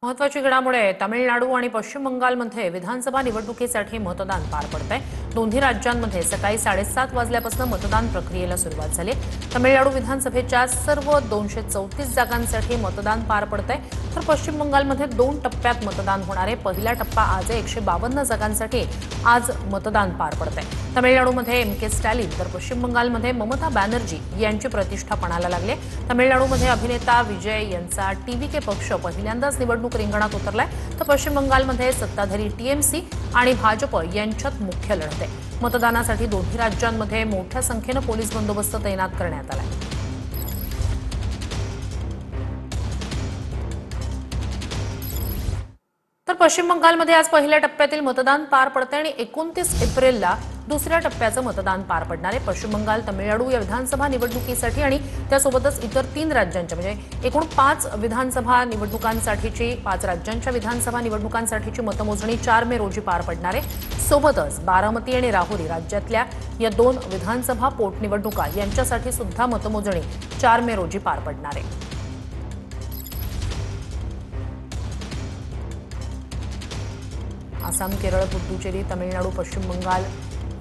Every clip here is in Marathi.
महत्त्वाची घडामोड आहे। तामिळनाडू आणि पश्चिम बंगालमध्ये विधानसभा निवडणुकीसाठी मतदान पार पडतंय। दोन्ही राज्यांमध्ये सकाळी 7:30 वाजल्यापासून मतदान प्रक्रियेला सुरुवात झाली। तामिळनाडू विधानसभेच्या सर्व 234 जागांसाठी मतदान पार पडतंय, तर पश्चिम बंगालमध्ये 2 टप्प्यात मतदान होणार आहे। पहिला टप्पा आज आहे। 152 जागांसाठी आज मतदान पार पडतंय। तामिळनाडूमध्ये एम.के. स्टॅलिन तर पश्चिम बंगालमध्ये ममता बॅनर्जी यांची प्रतिष्ठा पणाला लागली। तामिळनाडूमध्ये अभिनेता विजय यांचा टीव्हीके पक्ष पहिल्यांदाच निवडणूक रिंगणात उतरलाय, तर पश्चिम बंगालमध्ये सत्ताधारी टीएमसी आणि भाजप यांच्यात मुख्य लढत आहे। मतदानासाठी दोन्ही राज्यांमध्ये मोठ्या संख्येने पोलीस बंदोबस्त तैनात करण्यात आलाय। तर पश्चिम बंगालमध्ये आज पहिल्या टप्प्यातील मतदान पार पडते आणि 29 एप्रिलला दुसऱ्या टप्प्याचं मतदान पार पडणार आहे। पश्चिम बंगाल, तामिळनाडू या विधानसभा निवडणुकीसाठी आणि त्यासोबतच इतर 3 राज्यांच्या म्हणजे एकूण 5 विधानसभा निवडणुकांसाठीची 5 राज्यांच्या विधानसभा निवडणुकांसाठीची मतमोजणी 4 मे रोजी पार पडणार आहे। सोबतच बारामती आणि राहुरी राज्यातल्या या 2 विधानसभा पोटनिवडणुका यांच्यासाठी सुद्धा मतमोजणी 4 मे रोजी पार पडणार आहे। आसाम, केरळ, पुदुचेरी, तामिळनाडू, पश्चिम बंगाल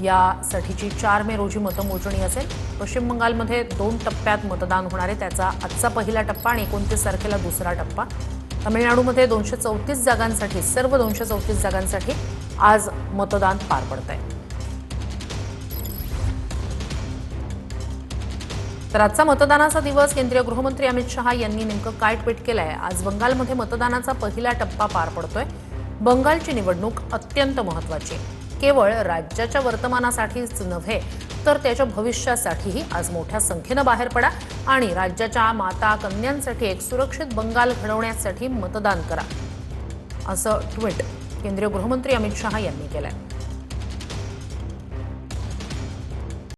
यासाठीची 4 मे रोजी मतमोजणी असेल। पश्चिम बंगालमध्ये 2 टप्प्यात मतदान होणार आहे, त्याचा आजचा पहिला टप्पा आणि 29 तारखेला दुसरा टप्पा। तामिळनाडूमध्ये 234 जागांसाठी सर्व 234 जागांसाठी आज मतदान पार पडतंय। तर आजचा मतदानाचा दिवस केंद्रीय गृहमंत्री अमित शहा यांनी नेमकं काय ट्विट केलंय। आज बंगालमध्ये मतदानाचा पहिला टप्पा पार पडतोय। बंगालची निवडणूक अत्यंत महत्त्वाची आहे। केवळ राज्याच्या वर्तमानासाठीच नव्हे तर त्याच्या भविष्यासाठीही आज मोठ्या संख्येने बाहेर पडा आणि राज्याच्या माता कन्यांसाठी एक सुरक्षित बंगाल घडवण्यासाठी मतदान करा, असं ट्विट केंद्रीय गृहमंत्री अमित शहा यांनी केलंय।